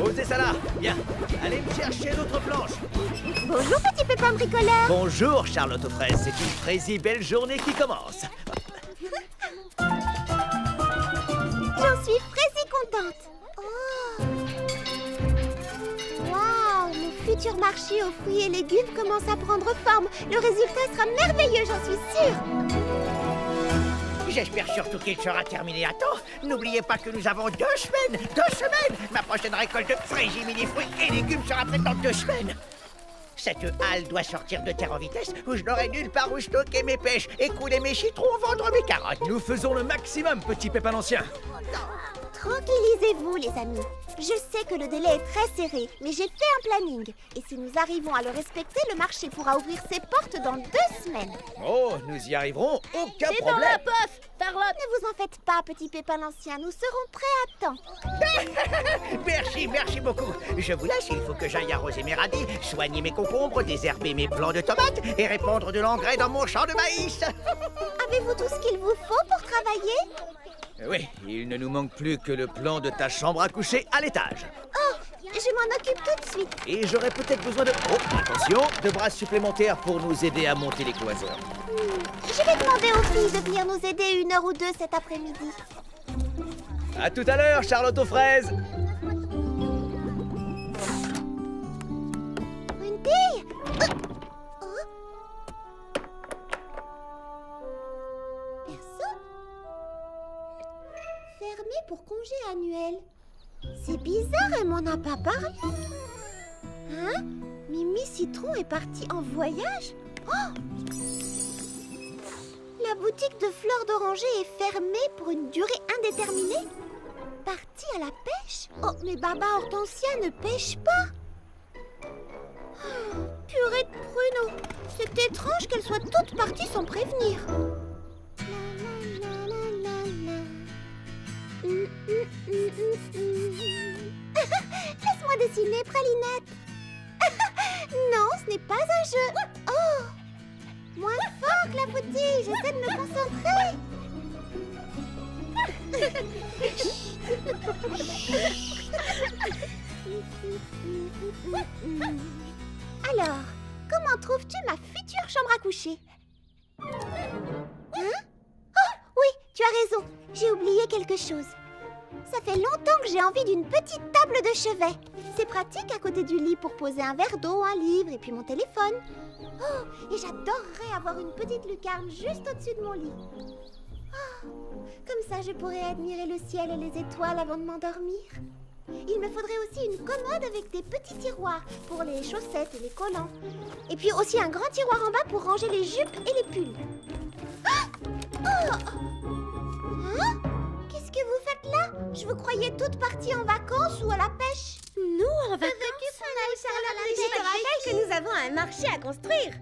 Posez ça là. Bien. Allez me chercher d'autres planches. Bonjour, petit pépin bricoleur. Bonjour, Charlotte aux fraises. C'est une fraisier belle journée qui commence. J'en suis fraisier contente. Oh. Waouh, mon futur marché aux fruits et légumes commence à prendre forme. Le résultat sera merveilleux, j'en suis sûre. J'espère surtout qu'il sera terminé à temps. N'oubliez pas que nous avons 2 semaines. 2 semaines. Ma prochaine récolte de fraisiers, mini-fruits et légumes sera prête dans 2 semaines. Cette halle doit sortir de terre en vitesse ou je n'aurai nulle part où stocker mes pêches, écouler mes citrons, vendre mes carottes. Nous faisons le maximum, petit pépin ancien. Tranquillisez-vous, les amis. Je sais que le délai est très serré, mais j'ai fait un planning. Et si nous arrivons à le respecter, le marché pourra ouvrir ses portes dans 2 semaines. Oh, nous y arriverons, aucun C'est problème. dans la pof, Charlotte. Ne vous en faites pas, petit pépin l'ancien, nous serons prêts à temps. Merci beaucoup. Je vous laisse, il faut que j'aille arroser mes radis, soigner mes concombres, désherber mes plants de tomates et répandre de l'engrais dans mon champ de maïs. Avez-vous tout ce qu'il vous faut pour travailler? Oui, il ne nous manque plus que le plan de ta chambre à coucher à l'étage. Oh, je m'en occupe tout de suite. Et j'aurais peut-être besoin de... Oh, attention, de bras supplémentaires pour nous aider à monter les cloisons. Je vais demander aux filles de venir nous aider 1 heure ou 2 cet après-midi. À tout à l'heure, Charlotte aux fraises. Une fille? Personne? Fermé pour congé annuel. C'est bizarre, elle m'en a pas parlé. Hein? Mimi Citron est partie en voyage? Oh! La boutique de fleurs d'oranger est fermée pour une durée indéterminée? Partie à la pêche? Oh, mais Baba Hortensia ne pêche pas. Oh, purée de pruneaux. C'est étrange qu'elle soit toute partie sans prévenir. Laisse-moi dessiner, Pralinette. Non, ce n'est pas un jeu. Oh! Moins fort, Clafoutis, j'essaie de me concentrer. Alors, comment trouves-tu ma future chambre à coucher? Hein? Oh, oui, tu as raison, j'ai oublié quelque chose. Ça fait longtemps que j'ai envie d'une petite table de chevet. C'est pratique à côté du lit pour poser un verre d'eau, un livre et puis mon téléphone. Oh, et j'adorerais avoir une petite lucarne juste au-dessus de mon lit. Oh, comme ça, je pourrais admirer le ciel et les étoiles avant de m'endormir. Il me faudrait aussi une commode avec des petits tiroirs pour les chaussettes et les collants. Et puis aussi un grand tiroir en bas pour ranger les jupes et les pulls. Ah! Oh! Hein? Qu'est-ce que vous faites là? Je vous croyais toutes parties en vacances ou à la pêche. Nous, en vacances. Je te rappelle que nous avons un marché à construire.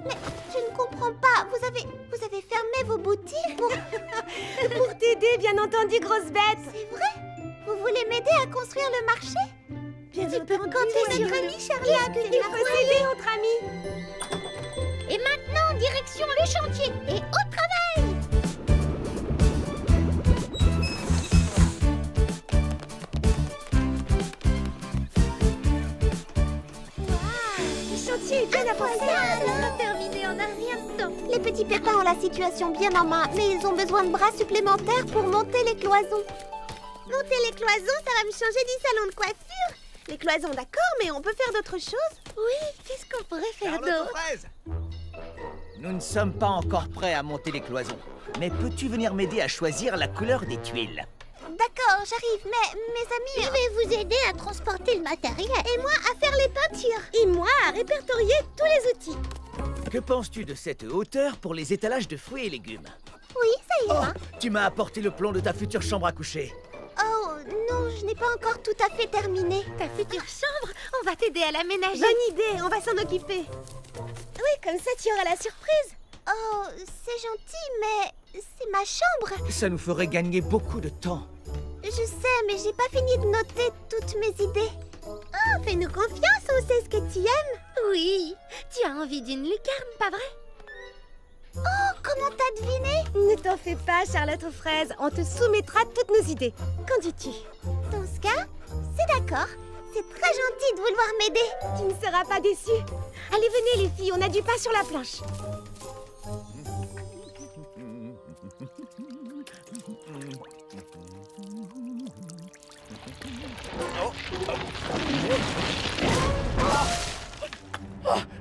Mais je ne comprends pas. Vous avez fermé vos boutiques pour... Pour t'aider, bien entendu, grosse bête. C'est vrai? Vous voulez m'aider à construire le marché? Bien Tu peux compter sur nous, Charlotte. Il faut s'aider entre amis. Et maintenant, direction le chantier et au travail. Le chantier est bien avancé. On va terminer en un rien de temps. Les petits pépins ont la situation bien en main, mais ils ont besoin de bras supplémentaires pour monter les cloisons. Monter les cloisons, ça va me changer du salon de coiffure. Les cloisons, d'accord, mais on peut faire d'autres choses. Oui, qu'est-ce qu'on pourrait faire Charlotte aux d'autre? fraises. Nous ne sommes pas encore prêts à monter les cloisons. Mais peux-tu venir m'aider à choisir la couleur des tuiles? D'accord, j'arrive, mais mes amis... Je vais vous aider à transporter le matériel. Et moi, à faire les peintures. Et moi, à répertorier tous les outils. Que penses-tu de cette hauteur pour les étalages de fruits et légumes? Oui, ça ira. Oh, tu m'as apporté le plan de ta future chambre à coucher. Oh, non, je n'ai pas encore tout à fait terminé. Ta future chambre, on va t'aider à l'aménager. Bonne idée, on va s'en occuper. Oui, comme ça tu auras la surprise. Oh, c'est gentil, mais c'est ma chambre. Ça nous ferait gagner beaucoup de temps. Je sais, mais j'ai pas fini de noter toutes mes idées. Oh, fais-nous confiance, on sait ce que tu aimes. Oui, tu as envie d'une lucarne, pas vrai? Oh, comment t'as deviné? Ne t'en fais pas, Charlotte aux fraises. On te soumettra toutes nos idées. Qu'en dis-tu? Dans ce cas, c'est d'accord. C'est très gentil de vouloir m'aider. Tu ne seras pas déçu. Allez, venez les filles, on a du pain sur la planche.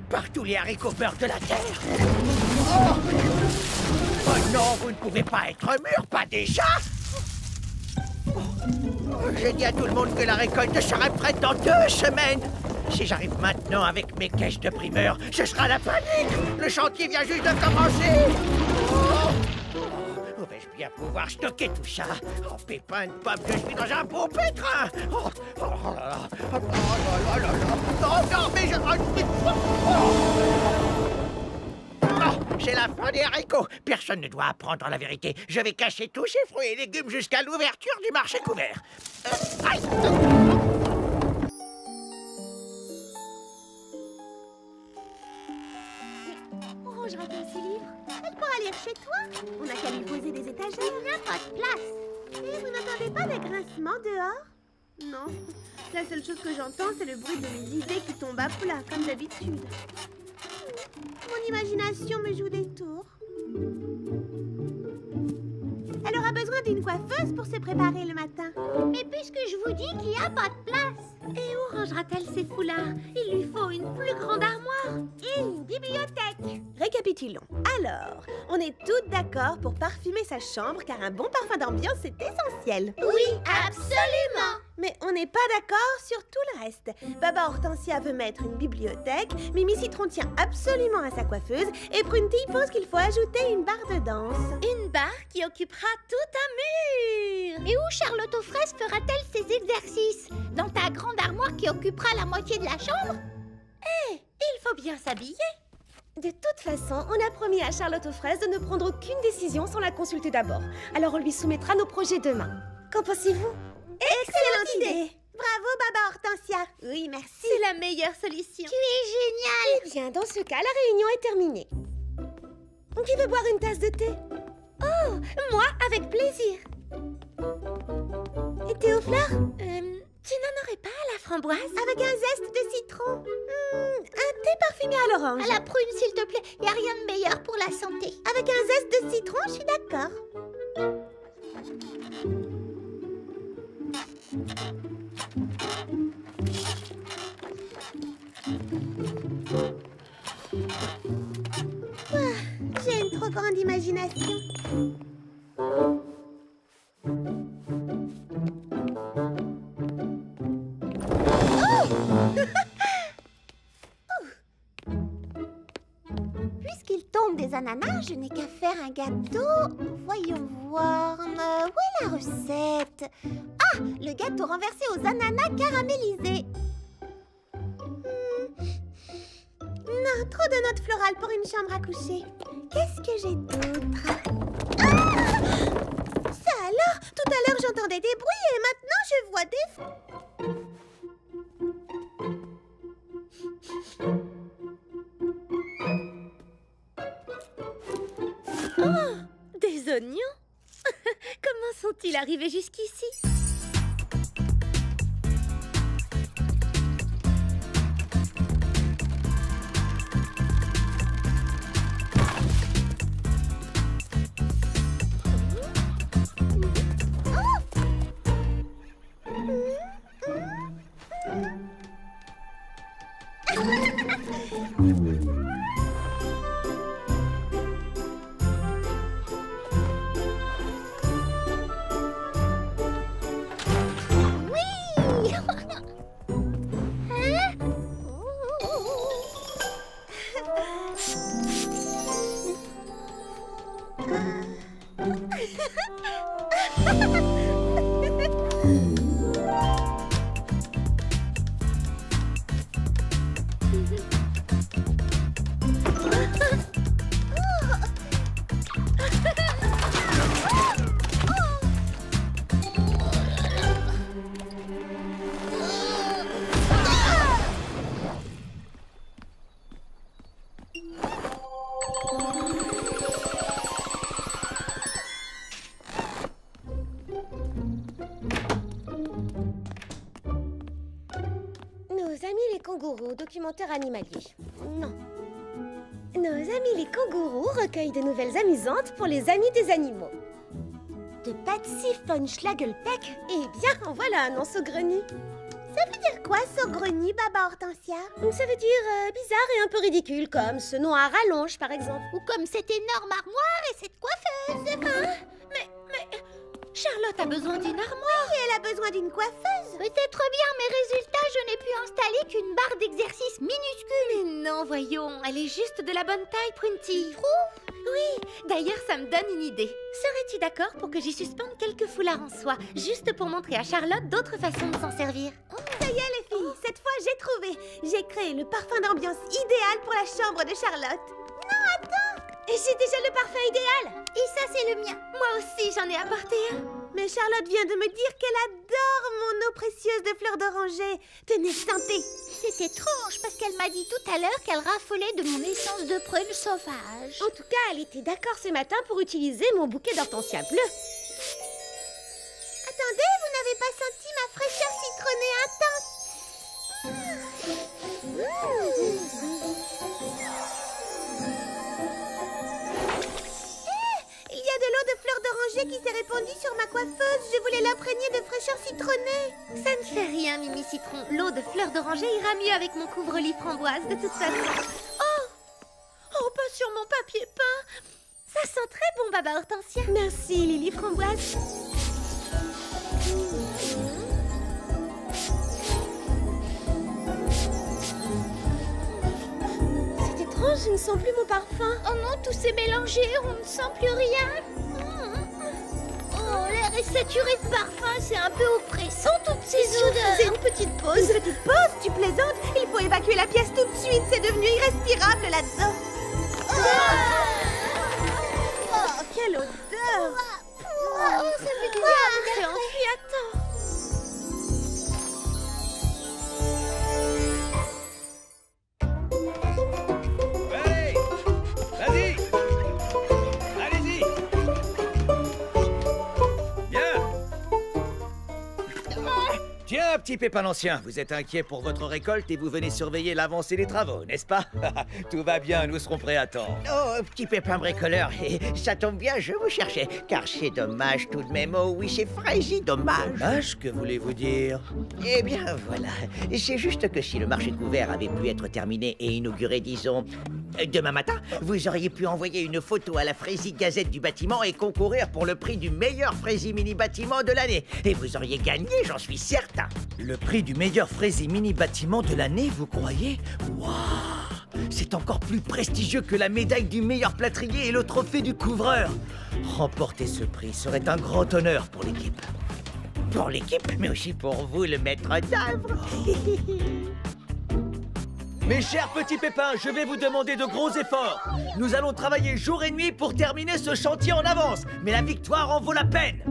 Par tous les haricots beurre de la terre. Oh non, vous ne pouvez pas être mûr, pas déjà. J'ai dit à tout le monde que la récolte serait prête dans 2 semaines. Si j'arrive maintenant avec mes caisses de primeurs, ce sera la panique. Le chantier vient juste de commencer. Oh, vais-je bien pouvoir stocker tout ça? Oh, pépin de pomme, je suis dans un beau pétrin. Oh là là. Oh là là là. Non, non, mais je... C'est la fin des haricots. Personne ne doit apprendre la vérité. Je vais cacher tous ces fruits et légumes jusqu'à l'ouverture du marché couvert. Aïe. Orange rappelle ses livres. Elle pourra lire chez toi. On n'a qu'à lui poser des étagères. Il n'y a pas de place. Et vous n'entendez pas des grincements dehors? Non. La seule chose que j'entends, c'est le bruit de mes idées qui tombent à plat, comme d'habitude. Mon imagination me joue des tours. Elle aura besoin d'une coiffeuse pour se préparer le matin. Mais puisque je vous dis qu'il n'y a pas de place. Et où rangera-t-elle ses foulards? Il lui faut une plus grande armoire. Et une bibliothèque. Récapitulons. Alors, on est toutes d'accord pour parfumer sa chambre car un bon parfum d'ambiance c'est essentiel. Oui, absolument. Mais on n'est pas d'accord sur tout le reste. Baba Hortensia veut mettre une bibliothèque, Mimi Citron tient absolument à sa coiffeuse et Prunty pense qu'il faut ajouter une barre de danse. Une barre qui occupera tout un mur. Et où Charlotte aux fraises fera-t-elle ses exercices? Dans ta grande armoire qui occupera la moitié de la chambre? Il faut bien s'habiller. De toute façon, on a promis à Charlotte aux fraises de ne prendre aucune décision sans la consulter d'abord. Alors on lui soumettra nos projets demain. Qu'en pensez-vous? Excellente idée. Bravo, Baba Hortensia. Oui, merci. C'est la meilleure solution. Tu es géniale. Eh bien, dans ce cas, la réunion est terminée. Qui veut boire une tasse de thé? Oh, moi, avec plaisir. Et thé aux fleurs? Tu n'en aurais pas à la framboise? Avec un zeste de citron. Un thé parfumé à l'orange. À la prune, s'il te plaît. Il n'y a rien de meilleur pour la santé. Avec un zeste de citron, je suis d'accord. J'ai une trop grande imagination. Puisqu'il tombe des ananas, je n'ai qu'à faire un gâteau. Voyons voir. Où est la recette? Ah, le gâteau renversé aux ananas caramélisés. Non, trop de notes florales pour une chambre à coucher. Qu'est-ce que j'ai d'autre? Ça alors? Tout à l'heure j'entendais des bruits et maintenant je vois des... Oh, des oignons? Comment sont-ils arrivés jusqu'ici? kangourous, documentaire animalier. Non. Nos amis les kangourous recueillent de nouvelles amusantes pour les amis des animaux. De Patsy von Schlagelpeck. Eh bien, en voilà un nom saugrenu. Ça veut dire quoi, saugrenu, Baba Hortensia? Ça veut dire bizarre et un peu ridicule, comme ce nom à rallonge, par exemple. Ou comme cette énorme armoire et cette coiffeuse. Hein? Mais... Charlotte a besoin d'une armoire. Oui, elle a besoin d'une coiffeuse. Peut-être bien, mais résultat, je n'ai pu installer qu'une barre d'exercice minuscule. Mais non, voyons, elle est juste de la bonne taille, Prunty. Oui, d'ailleurs, ça me donne une idée. Serais-tu d'accord pour que j'y suspende quelques foulards en soie, juste pour montrer à Charlotte d'autres façons de s'en servir? Ça y est, les filles, cette fois, j'ai trouvé. J'ai créé le parfum d'ambiance idéal pour la chambre de Charlotte. Non, attends. Et j'ai déjà le parfum idéal. Et ça, c'est le mien. Moi aussi, j'en ai apporté un. Mais Charlotte vient de me dire qu'elle adore mon eau précieuse de fleurs d'oranger. Tenez, sentez. C'est étrange parce qu'elle m'a dit tout à l'heure qu'elle raffolait de mon essence de prune sauvage. En tout cas, elle était d'accord ce matin pour utiliser mon bouquet d'hortensia bleu. Attendez, vous n'avez pas senti ma fraîcheur citronnée intense? Il y a de l'eau de fleurs d'oranger qui s'est répandue sur ma coiffeuse. Je voulais l'imprégner de fraîcheur citronnée. Ça ne fait rien, Mimi Citron. L'eau de fleurs d'oranger ira mieux avec mon couvre-lit framboise, de toute façon. Oh, pas sur mon papier peint. Ça sent très bon, Baba Hortensia. Merci, Lily Framboise. C'est étrange, je ne sens plus mon parfum. Oh non, tout s'est mélangé, on ne sent plus rien. Oh, l'air est saturé de parfum, c'est un peu oppressant toutes ces odeurs. C'est une petite pause. Une petite pause, tu plaisantes? Il faut évacuer la pièce tout de suite, c'est devenu irrespirable là-dedans. Oh, quelle odeur! Ça fait du bien. C'est enfui à temps. Allez, vas-y. Allez-y. Bien. Tiens, petit Pépin l'Ancien, vous êtes inquiet pour votre récolte et vous venez surveiller l'avancée des travaux, n'est-ce pas? Tout va bien, nous serons prêts à temps. Oh, petit pépin bricoleur, ça tombe bien, je vous cherchais. Car c'est dommage tout de même, oh oui, c'est fraisi dommage. Dommage, que voulez-vous dire? Eh bien, voilà. C'est juste que si le marché couvert avait pu être terminé et inauguré, disons, demain matin, vous auriez pu envoyer une photo à la Frésie Gazette du bâtiment et concourir pour le prix du meilleur Frésie Mini Bâtiment de l'année. Et vous auriez gagné, j'en suis certain. Le prix du meilleur Frésie Mini Bâtiment de l'année, vous croyez? Waouh! C'est encore plus prestigieux que la médaille du meilleur plâtrier et le trophée du couvreur. Remporter ce prix serait un grand honneur pour l'équipe. Pour l'équipe, mais aussi pour vous, le maître d'œuvre. Mes chers petits pépins, je vais vous demander de gros efforts. Nous allons travailler jour et nuit pour terminer ce chantier en avance. Mais la victoire en vaut la peine.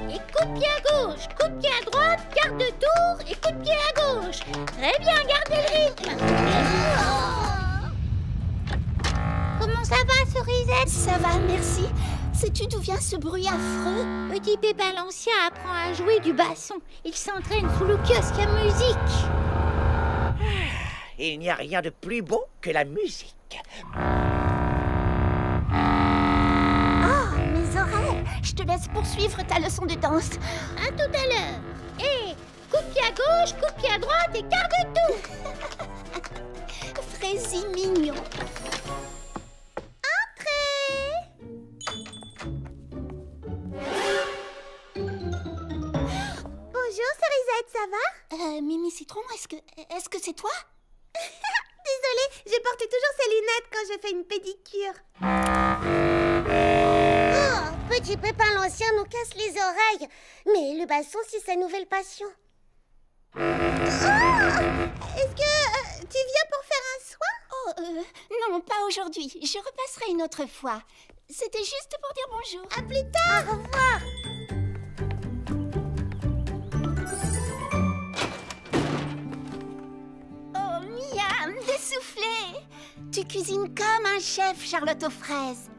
Et coup de pied à gauche, coup de pied à droite, quart de tour et coup de pied à gauche. Très bien, gardez le rythme. Comment ça va, Cerisette? Ça va, merci. Sais-tu d'où vient ce bruit affreux? Petit Pépin l'Ancien apprend à jouer du basson. Il s'entraîne sous le kiosque à musique. Il n'y a rien de plus beau que la musique. Je te laisse poursuivre ta leçon de danse. À tout à l'heure. Et coup de pied à gauche, coup de pied à droite et quart de tour. Frésie mignon. Entrez. Bonjour, Cerisette, ça va? Mimi Citron, est-ce que c'est toi? Désolée, je porte toujours ces lunettes quand je fais une pédicure. Petit Pépin l'Ancien nous casse les oreilles. Mais le basson, c'est sa nouvelle passion. Est-ce que tu viens pour faire un soin? Non, pas aujourd'hui. Je repasserai une autre fois. C'était juste pour dire bonjour. À plus tard. Au revoir. Oh, miam, des soufflés. Tu cuisines comme un chef, Charlotte aux fraises.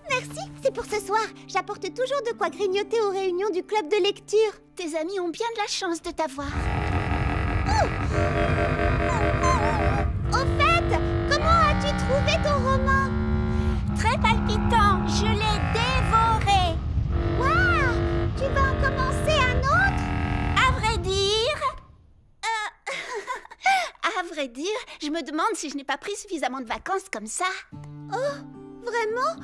Merci, c'est pour ce soir. J'apporte toujours de quoi grignoter aux réunions du club de lecture. Tes amis ont bien de la chance de t'avoir. Au fait, comment as-tu trouvé ton roman? Très palpitant, je l'ai dévoré. Waouh, tu vas en commencer un autre? À vrai dire... à vrai dire, je me demande si je n'ai pas pris suffisamment de vacances comme ça. Oh, vraiment?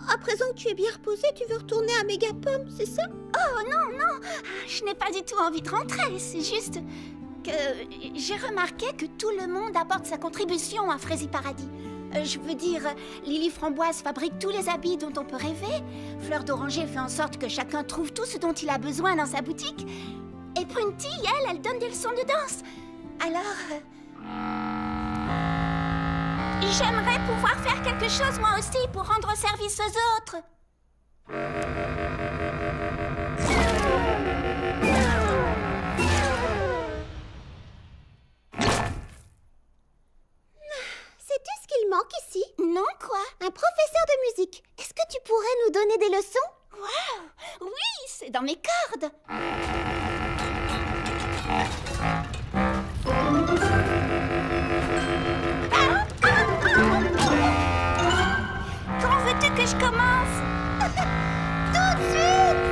À présent que tu es bien reposée, tu veux retourner à Mégapom, c'est ça? Oh non, non, je n'ai pas du tout envie de rentrer, c'est juste que j'ai remarqué que tout le monde apporte sa contribution à Frazy Paradis. Je veux dire, Lily Framboise fabrique tous les habits dont on peut rêver, Fleur d'Oranger fait en sorte que chacun trouve tout ce dont il a besoin dans sa boutique, et Prunty, elle donne des leçons de danse. Alors... j'aimerais pouvoir faire quelque chose moi aussi pour rendre service aux autres. Sais-tu ce qu'il manque ici? Non, quoi? Un professeur de musique. Est-ce que tu pourrais nous donner des leçons? Waouh! Oui, c'est dans mes cordes. Quand veux-tu que je commence? Tout de suite!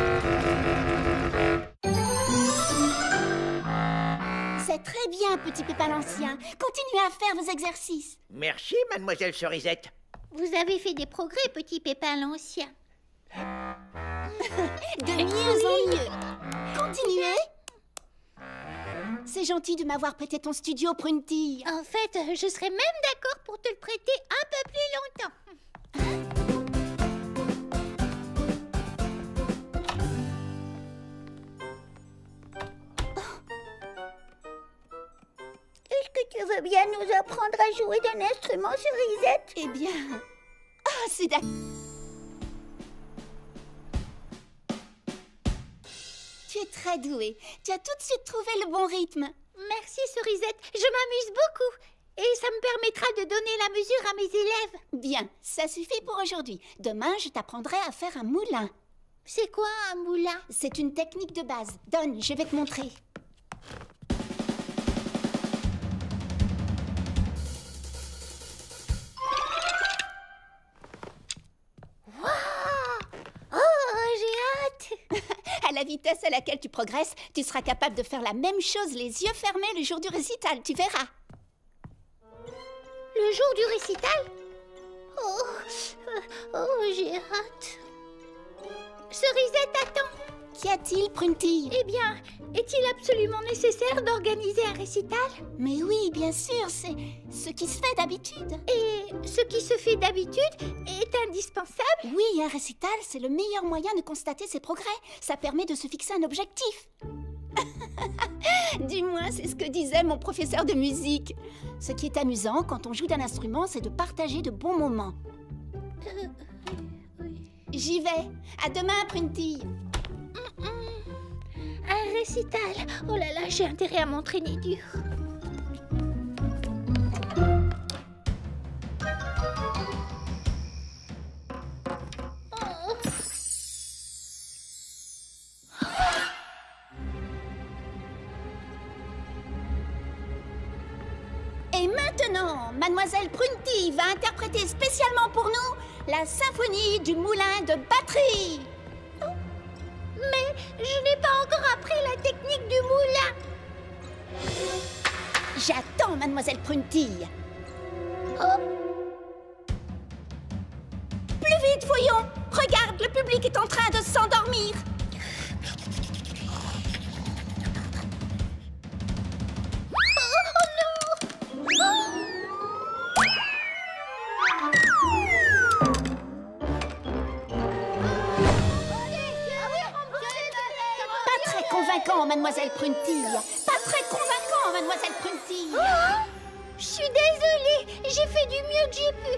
C'est très bien, petit Pépin l'Ancien. Continuez à faire vos exercices. Merci, mademoiselle Cerisette. Vous avez fait des progrès, petit Pépin l'Ancien. De mieux en mieux. Continuez. C'est gentil de m'avoir prêté ton studio, Prunty. En fait, je serais même d'accord pour te le prêter un peu plus longtemps. Est-ce que tu veux bien nous apprendre à jouer d'un instrument, Cerisette? Eh bien... Ah, c'est d'accord. Tu es très douée. Tu as tout de suite trouvé le bon rythme. Merci, Cerisette. Je m'amuse beaucoup. Et ça me permettra de donner la mesure à mes élèves. Bien, ça suffit pour aujourd'hui. Demain, je t'apprendrai à faire un moulin. C'est quoi un moulin? C'est une technique de base. Donne, je vais te montrer. À la vitesse à laquelle tu progresses, tu seras capable de faire la même chose les yeux fermés le jour du récital, tu verras. Le jour du récital? Oh, j'ai hâte. Cerisette, attends. Qu'y a-t-il, Prunty? Eh bien, est-il absolument nécessaire d'organiser un récital? Mais oui, bien sûr, c'est ce qui se fait d'habitude. Et ce qui se fait d'habitude est indispensable? Oui, un récital, c'est le meilleur moyen de constater ses progrès. Ça permet de se fixer un objectif. Du moins, c'est ce que disait mon professeur de musique. Ce qui est amusant quand on joue d'un instrument, c'est de partager de bons moments. Oui. J'y vais. À demain, Prunty. Un récital. Oh là là, j'ai intérêt à m'entraîner dur. Oh. Et maintenant, Mademoiselle Prunty va interpréter spécialement pour nous la symphonie du moulin de batterie. Mais je n'ai pas encore appris la technique du moulin. J'attends, Mademoiselle Prunty. Oh. Plus vite, Fouillon. Regarde, le public est en train de s'endormir. Pas très convaincant, Mademoiselle Prunty. Pas très convaincant, Mademoiselle Prunty. Oh, je suis désolée. J'ai fait du mieux que j'ai pu.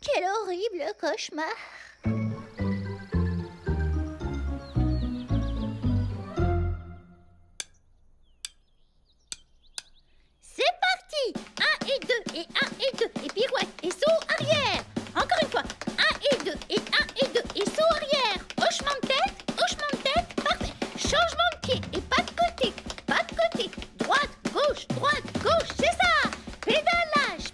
Quel horrible cauchemar. C'est parti. 1 et 1 et 2. Et pirouette et saut arrière. Encore une fois. 1 et 2 et 1 et 2. Et saut arrière. Hochement de tête. Parfait. Changement de pied et pas de côté. Pas de côté. Droite, gauche, c'est ça. Pédalage.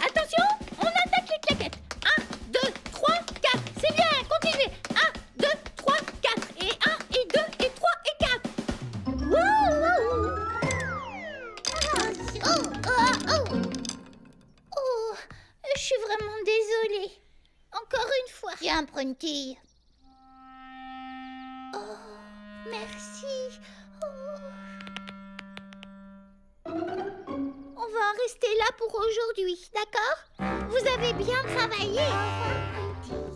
Attention, on attaque les claquettes. 1, 2, 3, 4. C'est bien, continuez. 1, 2, 3, 4. Et 1 et 2 et 3 et 4. Oh, je suis vraiment désolée. Encore une fois. Tiens, Prunty. Oh, merci. On va en rester là pour aujourd'hui, d'accord? Vous avez bien travaillé.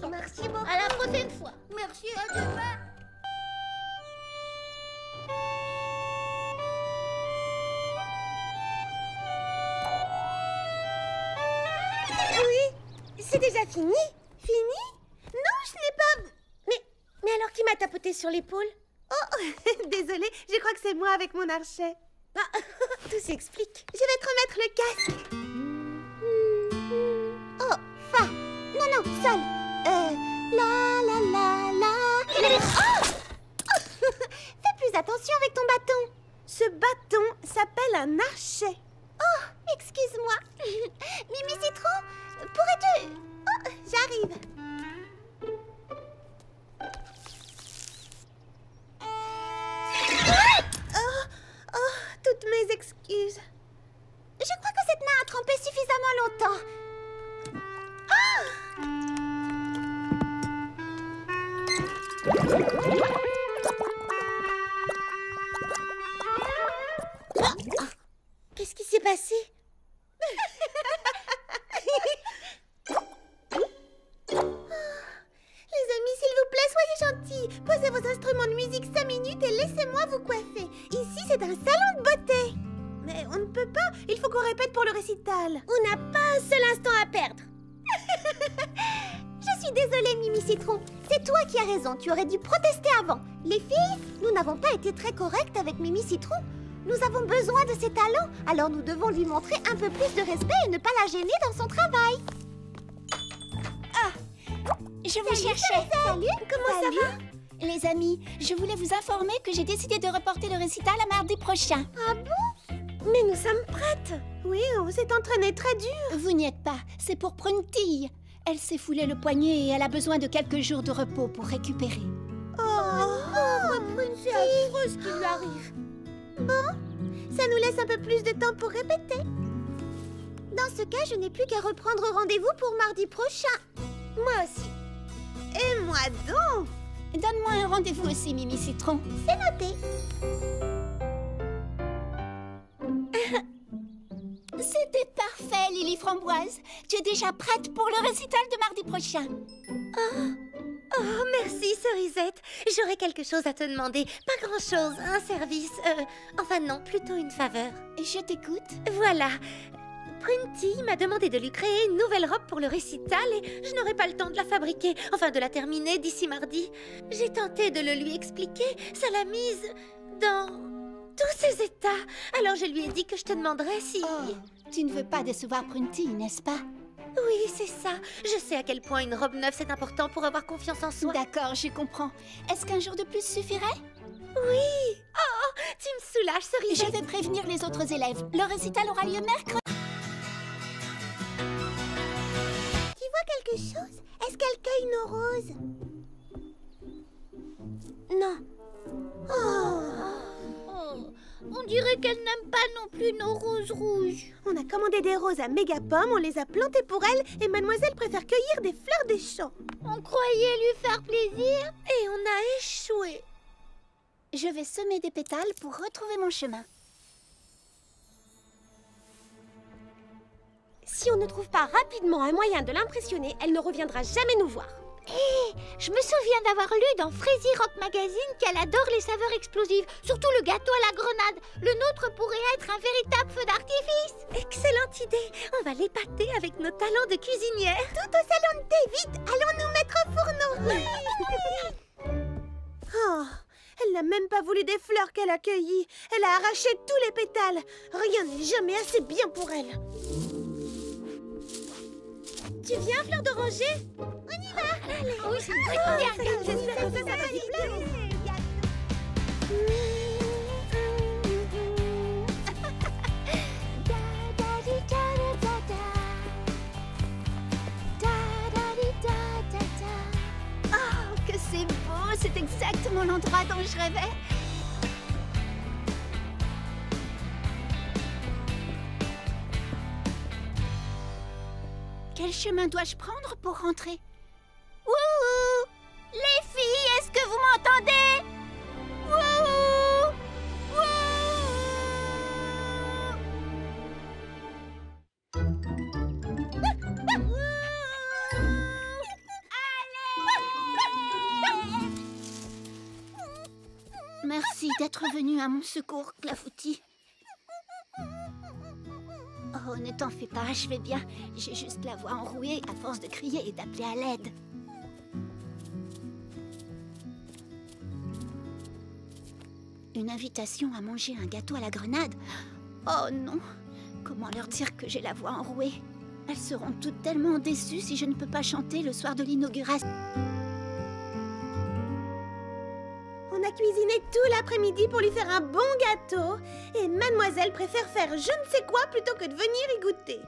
Merci beaucoup. À la prochaine fois. Merci, à demain. Oui, c'est déjà fini. Fini? Non, je n'ai pas... Mais alors qui m'a tapoté sur l'épaule? Oh, désolée, je crois que c'est moi avec mon archet. Ah, tout s'explique. Je vais te remettre le casque. Oh, fa. Non, sol. Oh! Fais plus attention avec ton bâton. Ce bâton s'appelle un archet. Oh, excuse-moi. Mimi Citron, pourrais-tu... Oh, j'arrive. Oh, toutes mes excuses. Je crois que cette main a trempé suffisamment longtemps. Qu'est-ce qui s'est passé? Les amis, s'il vous plaît, soyez gentils. Posez vos instruments de musique 5 minutes et laissez-moi vous coiffer. Ici, c'est un salon de beauté. Mais on ne peut pas. Il faut qu'on répète pour le récital. On n'a pas un seul instant à perdre. Je suis désolée, Mimi Citron. C'est toi qui as raison. Tu aurais dû protester avant. Les filles, nous n'avons pas été très correctes avec Mimi Citron. Nous avons besoin de ses talents, alors nous devons lui montrer un peu plus de respect et ne pas la gêner dans son travail. Je vous cherchais. Salut. Comment ça va? Les amis, je voulais vous informer que j'ai décidé de reporter le récital à mardi prochain. Ah bon? Mais nous sommes prêtes. Oui, on s'est entraîné très dur. Vous n'y êtes pas, c'est pour Prunty. Elle s'est foulé le poignet et elle a besoin de quelques jours de repos pour récupérer. C'est affreux ce qui lui arrive. Bon, ça nous laisse un peu plus de temps pour répéter. Dans ce cas, je n'ai plus qu'à reprendre rendez-vous pour mardi prochain. Moi aussi. Et moi donc. Donne-moi un rendez-vous aussi, Mimi Citron. C'est noté. C'était parfait, Lily Framboise. Tu es déjà prête pour le récital de mardi prochain. Oh, merci, Cerisette. J'aurais quelque chose à te demander. Pas grand-chose, un service. Enfin non, plutôt une faveur. Je t'écoute. Voilà. Prunty m'a demandé de lui créer une nouvelle robe pour le récital et je n'aurai pas le temps de la fabriquer, enfin de la terminer d'ici mardi. J'ai tenté de le lui expliquer, ça l'a mise dans tous ses états. Alors je lui ai dit que je te demanderais si... Oh, tu ne veux pas décevoir Prunty, n'est-ce pas? Oui, c'est ça. Je sais à quel point une robe neuve c'est important pour avoir confiance en soi. D'accord, je comprends. Est-ce qu'un jour de plus suffirait? Oui. Oh, tu me soulages, Cerisette. Je vais prévenir les autres élèves. Le récital aura lieu mercredi. Tu vois quelque chose? Est-ce qu'elle cueille nos roses? Non. On dirait qu'elle n'aime pas non plus nos roses rouges. On a commandé des roses à Mégapom, on les a plantées pour elle et mademoiselle préfère cueillir des fleurs des champs. On croyait lui faire plaisir. Et on a échoué. Je vais semer des pétales pour retrouver mon chemin. Si on ne trouve pas rapidement un moyen de l'impressionner, elle ne reviendra jamais nous voir. Hé, je me souviens d'avoir lu dans Frézy Rock Magazine qu'elle adore les saveurs explosives, surtout le gâteau à la grenade. Le nôtre pourrait être un véritable feu d'artifice. Excellente idée. On va l'épater avec nos talents de cuisinière. Tout au salon de thé, vite. Allons nous mettre au fourneau. Oh, Elle n'a même pas voulu des fleurs qu'elle a cueillies. Elle a arraché tous les pétales. Rien n'est jamais assez bien pour elle. Tu viens, fleur d'oranger? On y va. Allez. Oui, c'est vrai qu'on est un J'espère que ça va lui plaire. Oh, que c'est beau! C'est exactement l'endroit dont je rêvais. Quel chemin dois-je prendre pour rentrer? Wouhou! Les filles, est-ce que vous m'entendez? Wouhou! Merci d'être venu à mon secours, Clafoutis. Oh, ne t'en fais pas, je vais bien. J'ai juste la voix enrouée à force de crier et d'appeler à l'aide. Une invitation à manger un gâteau à la grenade? Oh non! Comment leur dire que j'ai la voix enrouée? Elles seront toutes tellement déçues si je ne peux pas chanter le soir de l'inauguration. On a cuisiné tout l'après-midi pour lui faire un bon gâteau. Et mademoiselle préfère faire je ne sais quoi plutôt que de venir y goûter.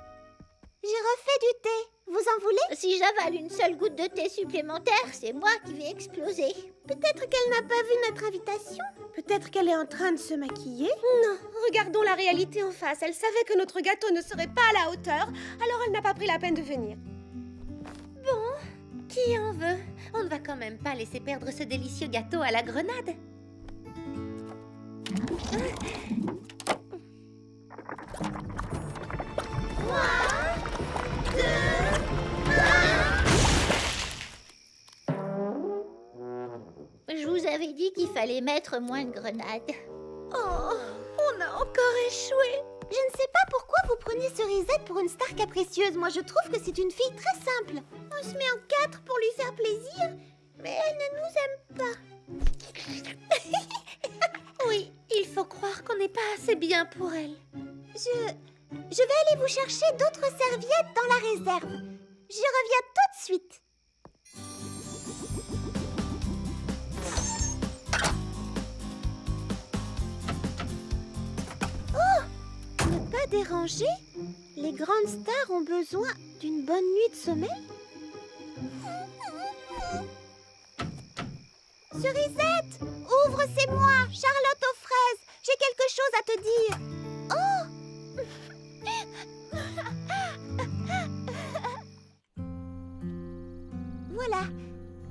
J'ai refait du thé. Vous en voulez? Si j'avale une seule goutte de thé supplémentaire, c'est moi qui vais exploser. Peut-être qu'elle n'a pas vu notre invitation. Peut-être qu'elle est en train de se maquiller. Non, regardons la réalité en face. Elle savait que notre gâteau ne serait pas à la hauteur, alors elle n'a pas pris la peine de venir. Bon, qui en veut? On ne va quand même pas laisser perdre ce délicieux gâteau à la grenade. Je vous avais dit qu'il fallait mettre moins de grenades. Oh, on a encore échoué. Je ne sais pas pourquoi vous prenez Cerisette pour une star capricieuse. Moi, je trouve que c'est une fille très simple. On se met en quatre pour lui faire plaisir, mais elle ne nous aime pas. Oui, il faut croire qu'on n'est pas assez bien pour elle. Je vais aller vous chercher d'autres serviettes dans la réserve. Je reviens tout de suite. Oh! Ne pas déranger? Les grandes stars ont besoin d'une bonne nuit de sommeil? Cerisette! Ouvre, c'est moi, Charlotte aux fraises. J'ai quelque chose à te dire. Oh! Voilà.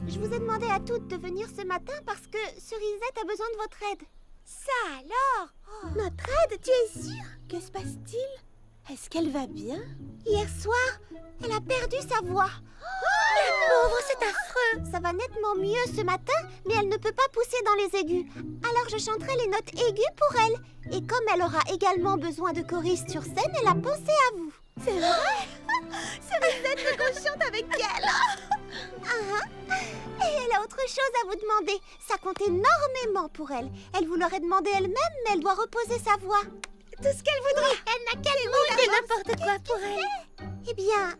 Je vous ai demandé à toutes de venir ce matin parce que Cerisette a besoin de votre aide. Ça alors? Notre aide, tu es sûre? Que se passe-t-il? Est-ce qu'elle va bien? Hier soir, elle a perdu sa voix. La pauvre, c'est affreux. Ça va nettement mieux ce matin, mais elle ne peut pas pousser dans les aigus. Alors je chanterai les notes aiguës pour elle. Et comme elle aura également besoin de choristes sur scène, elle a pensé à vous. C'est vrai? Cerisette veut qu'on chante avec elle. Et elle a autre chose à vous demander. Ça compte énormément pour elle. Elle vous l'aurait demandé elle-même, mais elle doit reposer sa voix. Tout ce qu'elle voudrait. Elle n'a qu'à le N'importe quoi pour elle. Eh bien,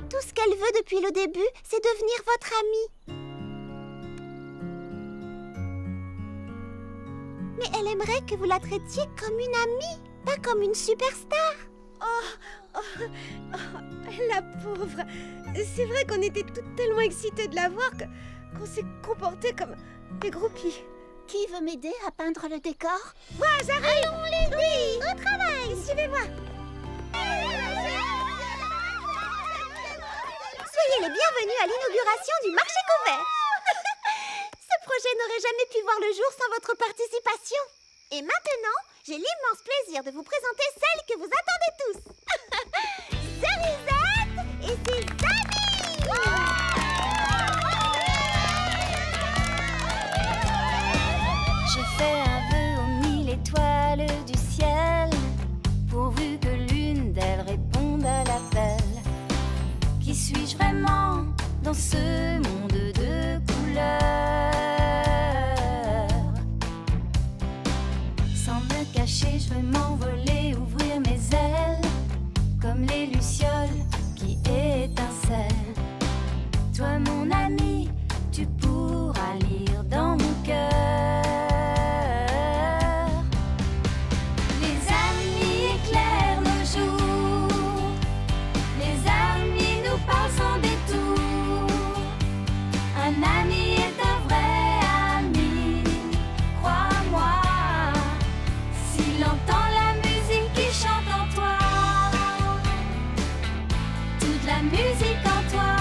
tout ce qu'elle veut depuis le début, c'est devenir votre amie. Mais elle aimerait que vous la traitiez comme une amie, pas comme une superstar. La pauvre. C'est vrai qu'on était toutes tellement excitées de la voir qu'on s'est comporté comme des groupies. Qui veut m'aider à peindre le décor? Moi, j'arrive. Allons l'aider. Au travail. Suivez-moi. Soyez les bienvenus à l'inauguration du marché couvert. Ce projet n'aurait jamais pu voir le jour sans votre participation. Et maintenant, j'ai l'immense plaisir de vous présenter celle que vous attendez tous. Cerisette et ses amis. Je fais un vœu aux 1000 étoiles du ciel, pourvu que l'une d'elles réponde à l'appel. Qui suis-je vraiment dans ce monde de couleurs? je veux m'envoler, ouvrir mes ailes, comme les lucioles qui étincellent. Toi mon ami, tu pourras lire dans mon cœur. Les amis éclairent nos jours, les amis nous parlent sans détour. Un ami est un vrai ami, crois-moi, s'il entend la musique qui chante en toi, toute la musique en toi.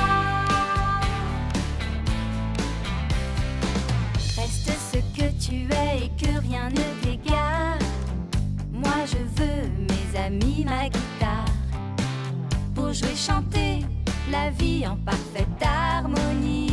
Reste ce que tu es et que rien ne t'égare. Moi je veux mes amis, ma guitare, pour jouer, chanter la vie en parfaite harmonie.